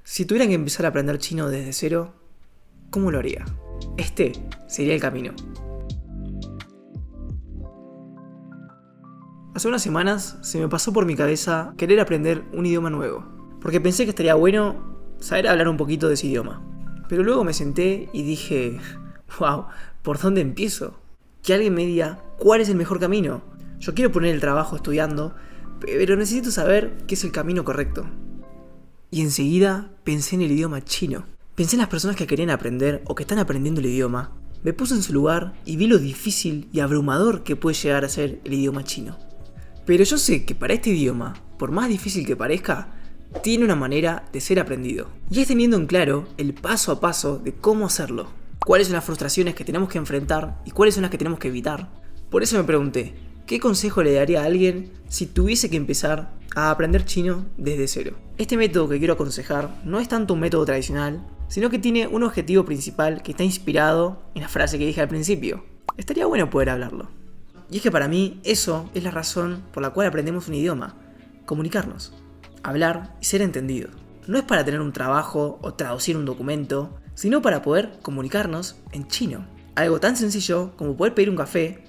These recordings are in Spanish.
Si tuviera que empezar a aprender chino desde cero, ¿cómo lo haría? Este sería el camino. Hace unas semanas se me pasó por mi cabeza querer aprender un idioma nuevo, porque pensé que estaría bueno saber hablar un poquito de ese idioma. Pero luego me senté y dije, wow, ¿por dónde empiezo? Que alguien me diga cuál es el mejor camino. Yo quiero poner el trabajo estudiando, pero necesito saber qué es el camino correcto. Y enseguida pensé en el idioma chino. Pensé en las personas que querían aprender o que están aprendiendo el idioma. Me puse en su lugar y vi lo difícil y abrumador que puede llegar a ser el idioma chino. Pero yo sé que para este idioma, por más difícil que parezca, tiene una manera de ser aprendido. Y es teniendo en claro el paso a paso de cómo hacerlo. Cuáles son las frustraciones que tenemos que enfrentar y cuáles son las que tenemos que evitar. Por eso me pregunté, ¿qué consejo le daría a alguien si tuviese que empezar a aprender chino desde cero? Este método que quiero aconsejar no es tanto un método tradicional, sino que tiene un objetivo principal que está inspirado en la frase que dije al principio. Estaría bueno poder hablarlo. Y es que para mí eso es la razón por la cual aprendemos un idioma: comunicarnos, hablar y ser entendido. No es para tener un trabajo o traducir un documento, sino para poder comunicarnos en chino. Algo tan sencillo como poder pedir un café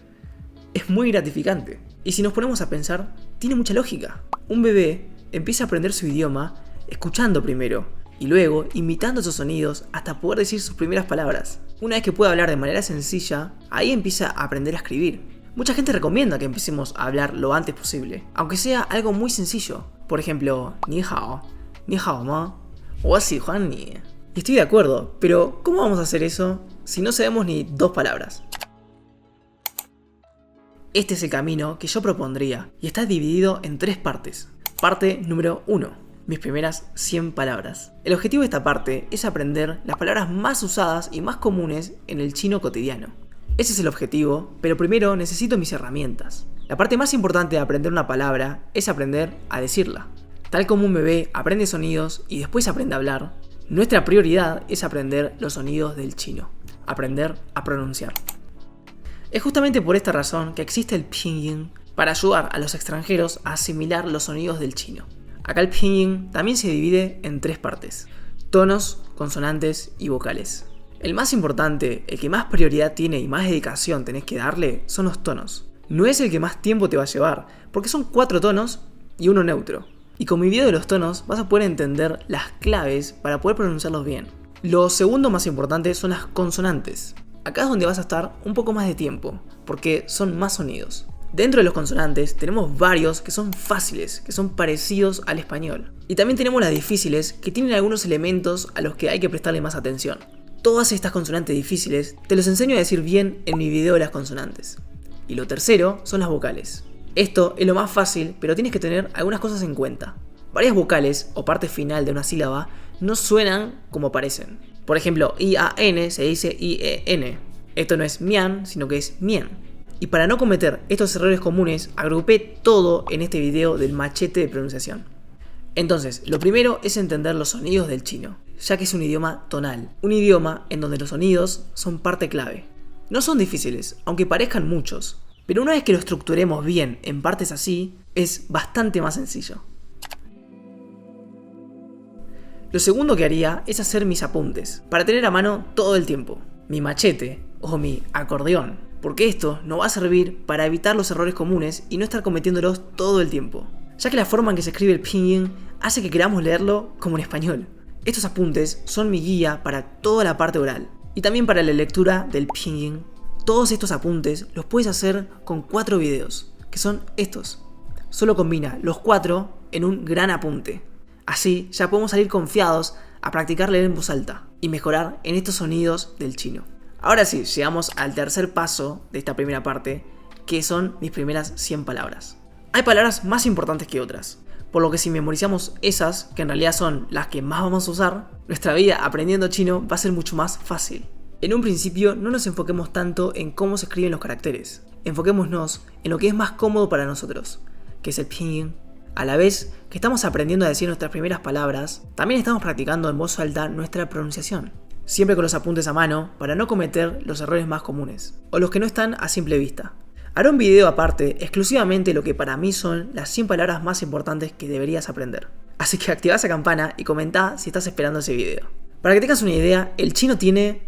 es muy gratificante. Y si nos ponemos a pensar, tiene mucha lógica. Un bebé empieza a aprender su idioma escuchando primero y luego imitando esos sonidos hasta poder decir sus primeras palabras. Una vez que puede hablar de manera sencilla, ahí empieza a aprender a escribir. Mucha gente recomienda que empecemos a hablar lo antes posible, aunque sea algo muy sencillo. Por ejemplo, ni hao ma, o si juan ni. Y estoy de acuerdo, pero ¿cómo vamos a hacer eso si no sabemos ni dos palabras? Este es el camino que yo propondría y está dividido en tres partes. Parte número 1. Mis primeras 100 palabras. El objetivo de esta parte es aprender las palabras más usadas y más comunes en el chino cotidiano. Ese es el objetivo, pero primero necesito mis herramientas. La parte más importante de aprender una palabra es aprender a decirla. Tal como un bebé aprende sonidos y después aprende a hablar, nuestra prioridad es aprender los sonidos del chino. Aprender a pronunciar. Es justamente por esta razón que existe el pinyin para ayudar a los extranjeros a asimilar los sonidos del chino. Acá el pinyin también se divide en tres partes: tonos, consonantes y vocales. El más importante, el que más prioridad tiene y más dedicación tenés que darle, son los tonos. No es el que más tiempo te va a llevar, porque son 4 tonos y uno neutro. Y con mi video de los tonos vas a poder entender las claves para poder pronunciarlos bien. Lo segundo más importante son las consonantes. Acá es donde vas a estar un poco más de tiempo, porque son más sonidos. Dentro de los consonantes tenemos varios que son fáciles, que son parecidos al español. Y también tenemos las difíciles, que tienen algunos elementos a los que hay que prestarle más atención. Todas estas consonantes difíciles te los enseño a decir bien en mi video de las consonantes. Y lo tercero son las vocales. Esto es lo más fácil, pero tienes que tener algunas cosas en cuenta. Varias vocales o parte final de una sílaba no suenan como parecen. Por ejemplo, I-A-N se dice I-E-N. Esto no es mian, sino que es mien. Y para no cometer estos errores comunes, agrupé todo en este video del machete de pronunciación. Entonces, lo primero es entender los sonidos del chino, ya que es un idioma tonal, un idioma en donde los sonidos son parte clave. No son difíciles, aunque parezcan muchos, pero una vez que lo estructuremos bien en partes así, es bastante más sencillo. Lo segundo que haría es hacer mis apuntes, para tener a mano todo el tiempo, mi machete o mi acordeón, porque esto nos va a servir para evitar los errores comunes y no estar cometiéndolos todo el tiempo, ya que la forma en que se escribe el pinyin hace que queramos leerlo como en español. Estos apuntes son mi guía para toda la parte oral y también para la lectura del pinyin. Todos estos apuntes los puedes hacer con 4 videos, que son estos. Solo combina los 4 en un gran apunte. Así ya podemos salir confiados a practicar leer en voz alta y mejorar en estos sonidos del chino. Ahora sí, llegamos al tercer paso de esta primera parte, que son mis primeras 100 palabras. Hay palabras más importantes que otras, por lo que si memorizamos esas, que en realidad son las que más vamos a usar, nuestra vida aprendiendo chino va a ser mucho más fácil. En un principio no nos enfoquemos tanto en cómo se escriben los caracteres, enfoquémonos en lo que es más cómodo para nosotros, que es el pinyin. A la vez que estamos aprendiendo a decir nuestras primeras palabras, también estamos practicando en voz alta nuestra pronunciación, siempre con los apuntes a mano para no cometer los errores más comunes, o los que no están a simple vista. Haré un video aparte exclusivamente de lo que para mí son las 100 palabras más importantes que deberías aprender. Así que activa esa campana y comenta si estás esperando ese video. Para que tengas una idea, el chino tiene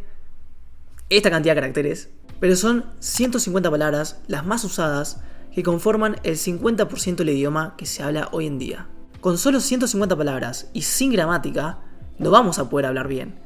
esta cantidad de caracteres, pero son 150 palabras, las más usadas, que conforman el 50% del idioma que se habla hoy en día. Con solo 150 palabras y sin gramática, no vamos a poder hablar bien,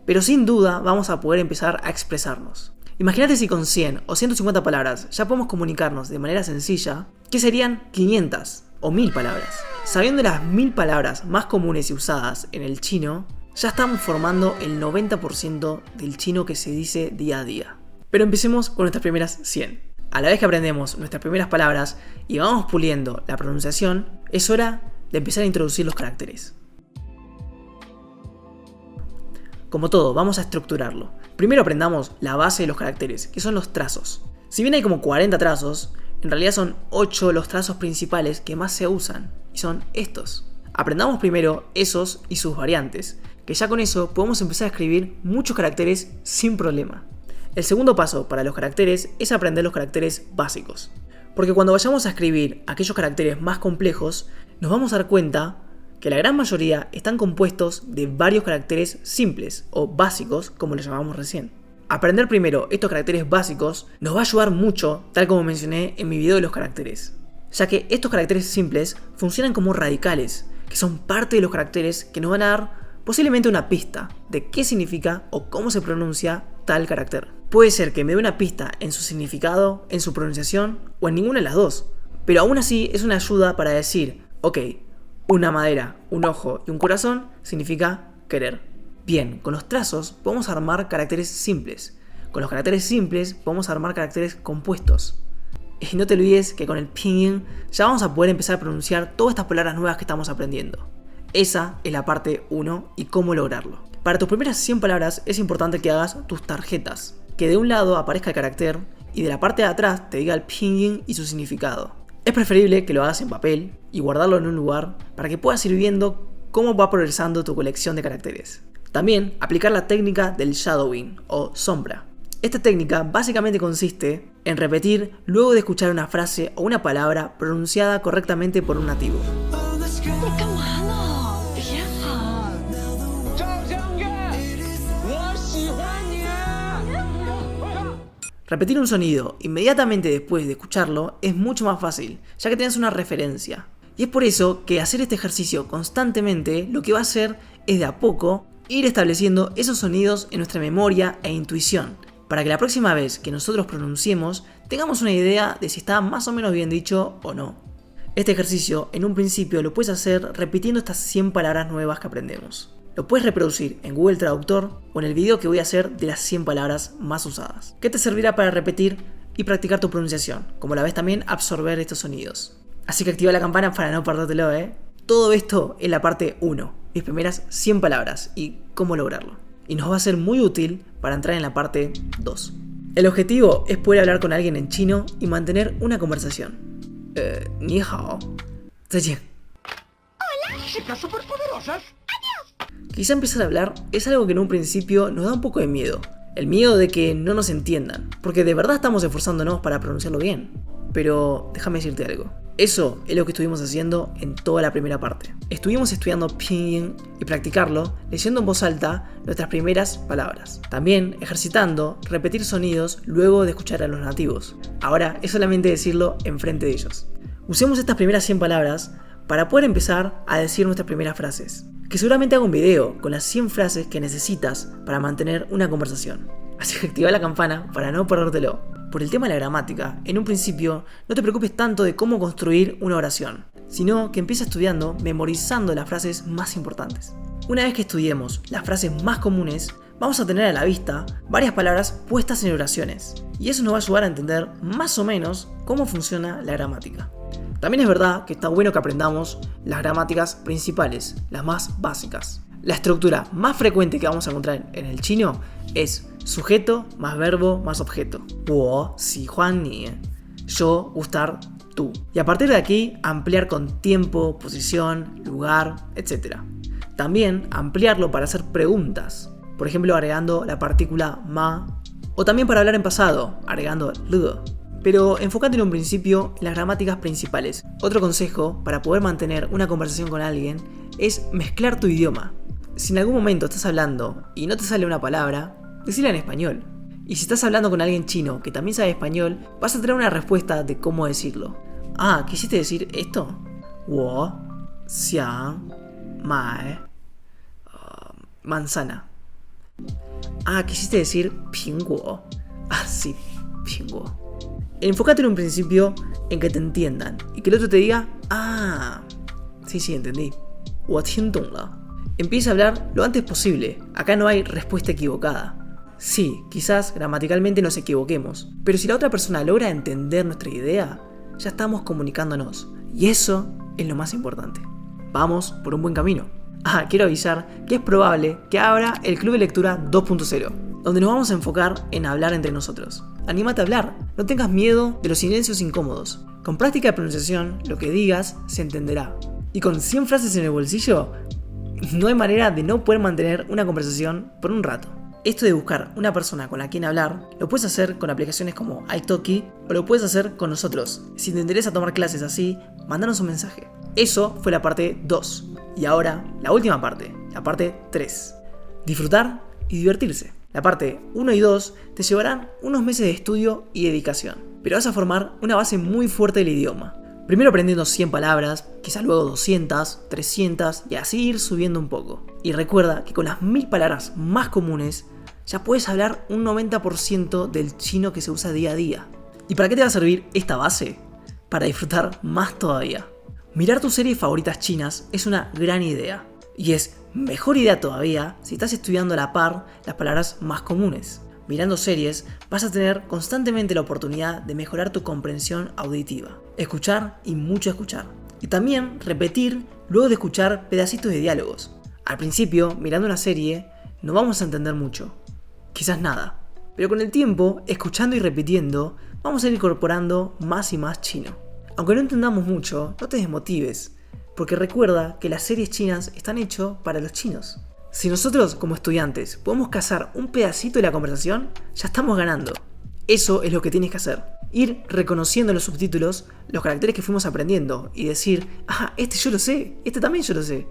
pero sin duda vamos a poder empezar a expresarnos. Imagínate si con 100 o 150 palabras ya podemos comunicarnos de manera sencilla, ¿qué serían 500 o 1000 palabras? Sabiendo las 1000 palabras más comunes y usadas en el chino, ya estamos formando el 90% del chino que se dice día a día. Pero empecemos con nuestras primeras 100. A la vez que aprendemos nuestras primeras palabras y vamos puliendo la pronunciación, es hora de empezar a introducir los caracteres. Como todo, vamos a estructurarlo. Primero aprendamos la base de los caracteres, que son los trazos. Si bien hay como 40 trazos, en realidad son 8 los trazos principales que más se usan, y son estos. Aprendamos primero esos y sus variantes, que ya con eso podemos empezar a escribir muchos caracteres sin problema. El segundo paso para los caracteres es aprender los caracteres básicos, porque cuando vayamos a escribir aquellos caracteres más complejos, nos vamos a dar cuenta que la gran mayoría están compuestos de varios caracteres simples o básicos, como lo llamamos recién. Aprender primero estos caracteres básicos nos va a ayudar mucho, tal como mencioné en mi video de los caracteres, ya que estos caracteres simples funcionan como radicales, que son parte de los caracteres que nos van a dar posiblemente una pista de qué significa o cómo se pronuncia tal carácter. Puede ser que me dé una pista en su significado, en su pronunciación o en ninguna de las dos, pero aún así es una ayuda para decir, ok, una madera, un ojo y un corazón significa querer. Bien, con los trazos podemos armar caracteres simples. Con los caracteres simples podemos armar caracteres compuestos. Y no te olvides que con el pinyin ya vamos a poder empezar a pronunciar todas estas palabras nuevas que estamos aprendiendo. Esa es la parte 1 y cómo lograrlo. Para tus primeras 100 palabras es importante que hagas tus tarjetas, que de un lado aparezca el carácter y de la parte de atrás te diga el pinyin y su significado. Es preferible que lo hagas en papel y guardarlo en un lugar para que puedas ir viendo cómo va progresando tu colección de caracteres. También aplicar la técnica del shadowing o sombra. Esta técnica básicamente consiste en repetir luego de escuchar una frase o una palabra pronunciada correctamente por un nativo. Repetir un sonido inmediatamente después de escucharlo es mucho más fácil, ya que tienes una referencia. Y es por eso que hacer este ejercicio constantemente lo que va a hacer es de a poco ir estableciendo esos sonidos en nuestra memoria e intuición, para que la próxima vez que nosotros pronunciemos tengamos una idea de si está más o menos bien dicho o no. Este ejercicio en un principio lo puedes hacer repitiendo estas 100 palabras nuevas que aprendemos. Lo puedes reproducir en Google Traductor o en el video que voy a hacer de las 100 palabras más usadas, que te servirá para repetir y practicar tu pronunciación, como la vez también absorber estos sonidos. Así que activa la campana para no perdértelo, Todo esto en la parte 1, mis primeras 100 palabras y cómo lograrlo. Y nos va a ser muy útil para entrar en la parte 2. El objetivo es poder hablar con alguien en chino y mantener una conversación. Ni hao. Zaijian. Hola, chicas superpoderosas. Quizá empezar a hablar es algo que en un principio nos da un poco de miedo. El miedo de que no nos entiendan, porque de verdad estamos esforzándonos para pronunciarlo bien. Pero déjame decirte algo. Eso es lo que estuvimos haciendo en toda la primera parte. Estuvimos estudiando pinyin y practicarlo leyendo en voz alta nuestras primeras palabras. También ejercitando repetir sonidos luego de escuchar a los nativos. Ahora es solamente decirlo enfrente de ellos. Usemos estas primeras 100 palabras para poder empezar a decir nuestras primeras frases. Que seguramente hago un video con las 100 frases que necesitas para mantener una conversación. Así que activa la campana para no perdértelo. Por el tema de la gramática, en un principio no te preocupes tanto de cómo construir una oración, sino que empieza estudiando, memorizando las frases más importantes. Una vez que estudiemos las frases más comunes, vamos a tener a la vista varias palabras puestas en oraciones, y eso nos va a ayudar a entender más o menos cómo funciona la gramática. También es verdad que está bueno que aprendamos las gramáticas principales, las más básicas. La estructura más frecuente que vamos a encontrar en el chino es sujeto más verbo más objeto. 我喜欢你. Yo gustar tú. Y a partir de aquí ampliar con tiempo, posición, lugar, etc. También ampliarlo para hacer preguntas. Por ejemplo, agregando la partícula ma. O también para hablar en pasado, agregando le. Pero enfócate en un principio en las gramáticas principales. Otro consejo para poder mantener una conversación con alguien es mezclar tu idioma. Si en algún momento estás hablando y no te sale una palabra, decila en español. Y si estás hablando con alguien chino que también sabe español, vas a tener una respuesta de cómo decirlo. Ah, ¿quisiste decir esto? 我想买 manzana. Ah, ¿quisiste decir 苹果? Ah, sí, 苹果. Enfócate en un principio en que te entiendan y que el otro te diga, ah, sí, entendí. 我听懂了. Empieza a hablar lo antes posible. Acá no hay respuesta equivocada. Sí, quizás gramaticalmente nos equivoquemos, pero si la otra persona logra entender nuestra idea, ya estamos comunicándonos. Y eso es lo más importante. Vamos por un buen camino. Ah, quiero avisar que es probable que abra el Club de Lectura 2.0, donde nos vamos a enfocar en hablar entre nosotros. Anímate a hablar, no tengas miedo de los silencios incómodos. Con práctica de pronunciación, lo que digas se entenderá. Y con 100 frases en el bolsillo, no hay manera de no poder mantener una conversación por un rato. Esto de buscar una persona con la quien hablar, lo puedes hacer con aplicaciones como italki o lo puedes hacer con nosotros. Si te interesa tomar clases así, mándanos un mensaje. Eso fue la parte 2. Y ahora, la última parte, la parte 3. Disfrutar y divertirse. La parte 1 y 2 te llevarán unos meses de estudio y dedicación, pero vas a formar una base muy fuerte del idioma. Primero aprendiendo 100 palabras, quizás luego 200, 300 y así ir subiendo un poco. Y recuerda que con las 1000 palabras más comunes ya puedes hablar un 90% del chino que se usa día a día. ¿Y para qué te va a servir esta base? Para disfrutar más todavía. Mirar tus series favoritas chinas es una gran idea. Y es mejor idea todavía si estás estudiando a la par las palabras más comunes. Mirando series, vas a tener constantemente la oportunidad de mejorar tu comprensión auditiva. Escuchar y mucho escuchar. Y también repetir luego de escuchar pedacitos de diálogos. Al principio, mirando una serie, no vamos a entender mucho. Quizás nada. Pero con el tiempo, escuchando y repitiendo, vamos a ir incorporando más y más chino. Aunque no entendamos mucho, no te desmotives. Porque recuerda que las series chinas están hechas para los chinos. Si nosotros como estudiantes podemos cazar un pedacito de la conversación, ya estamos ganando. Eso es lo que tienes que hacer. Ir reconociendo en los subtítulos los caracteres que fuimos aprendiendo y decir, ah, este yo lo sé, este también yo lo sé.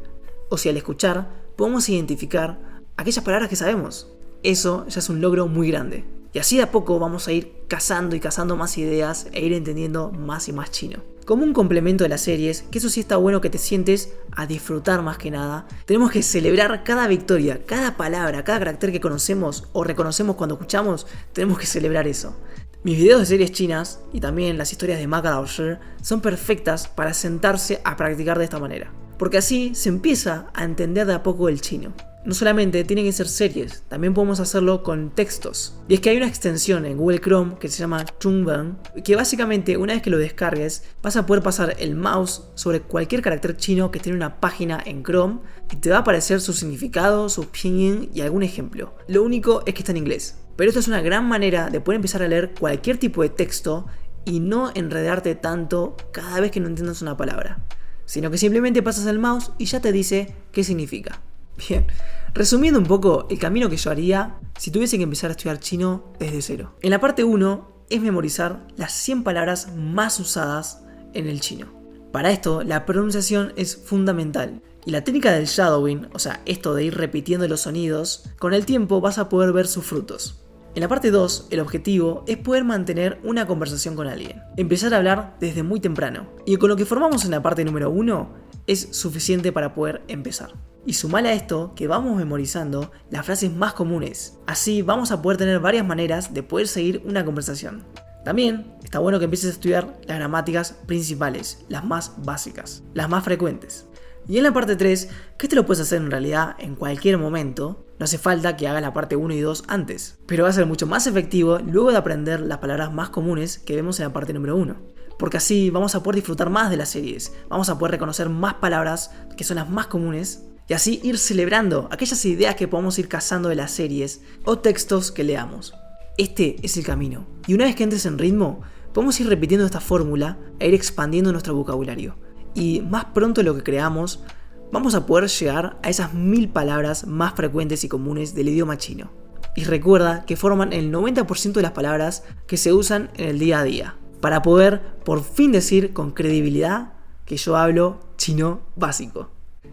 O si al escuchar podemos identificar aquellas palabras que sabemos. Eso ya es un logro muy grande. Y así de a poco vamos a ir cazando y cazando más ideas e ir entendiendo más y más chino. Como un complemento de las series, que eso sí está bueno que te sientes a disfrutar más que nada, tenemos que celebrar cada victoria, cada palabra, cada carácter que conocemos o reconocemos cuando escuchamos, tenemos que celebrar eso. Mis videos de series chinas y también las historias de Ma Laoshi son perfectas para sentarse a practicar de esta manera, porque así se empieza a entender de a poco el chino. No solamente tienen que ser series, también podemos hacerlo con textos. Y es que hay una extensión en Google Chrome que se llama Zhongwen, que básicamente una vez que lo descargues vas a poder pasar el mouse sobre cualquier carácter chino que esté en una página en Chrome y te va a aparecer su significado, su pinyin y algún ejemplo. Lo único es que está en inglés. Pero esto es una gran manera de poder empezar a leer cualquier tipo de texto y no enredarte tanto cada vez que no entiendas una palabra, sino que simplemente pasas el mouse y ya te dice qué significa. Bien, resumiendo un poco el camino que yo haría si tuviese que empezar a estudiar chino desde cero. En la parte 1 es memorizar las 100 palabras más usadas en el chino. Para esto, la pronunciación es fundamental. Y la técnica del shadowing, o sea, esto de ir repitiendo los sonidos, con el tiempo vas a poder ver sus frutos. En la parte 2, el objetivo es poder mantener una conversación con alguien. Empezar a hablar desde muy temprano. Y con lo que formamos en la parte número 1, es suficiente para poder empezar. Y sumale a esto que vamos memorizando las frases más comunes. Así vamos a poder tener varias maneras de poder seguir una conversación. También está bueno que empieces a estudiar las gramáticas principales, las más básicas, las más frecuentes. Y en la parte 3, que te lo puedes hacer en realidad en cualquier momento, no hace falta que hagas la parte 1 y 2 antes, pero va a ser mucho más efectivo luego de aprender las palabras más comunes que vemos en la parte número 1. Porque así vamos a poder disfrutar más de las series, vamos a poder reconocer más palabras que son las más comunes y así ir celebrando aquellas ideas que podamos ir cazando de las series o textos que leamos. Este es el camino. Y una vez que entres en ritmo, podemos ir repitiendo esta fórmula e ir expandiendo nuestro vocabulario. Y más pronto de lo que creamos, vamos a poder llegar a esas 1000 palabras más frecuentes y comunes del idioma chino. Y recuerda que forman el 90% de las palabras que se usan en el día a día, para poder por fin decir con credibilidad que yo hablo chino básico.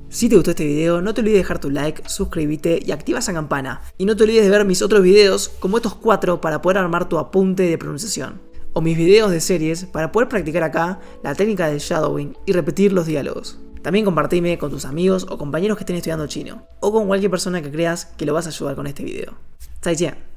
Si te gustó este video, no te olvides de dejar tu like, suscríbete y activa esa campana. Y no te olvides de ver mis otros videos como estos 4 para poder armar tu apunte de pronunciación. O mis videos de series para poder practicar acá la técnica del shadowing y repetir los diálogos. También compartime con tus amigos o compañeros que estén estudiando chino. O con cualquier persona que creas que lo vas a ayudar con este video. 再见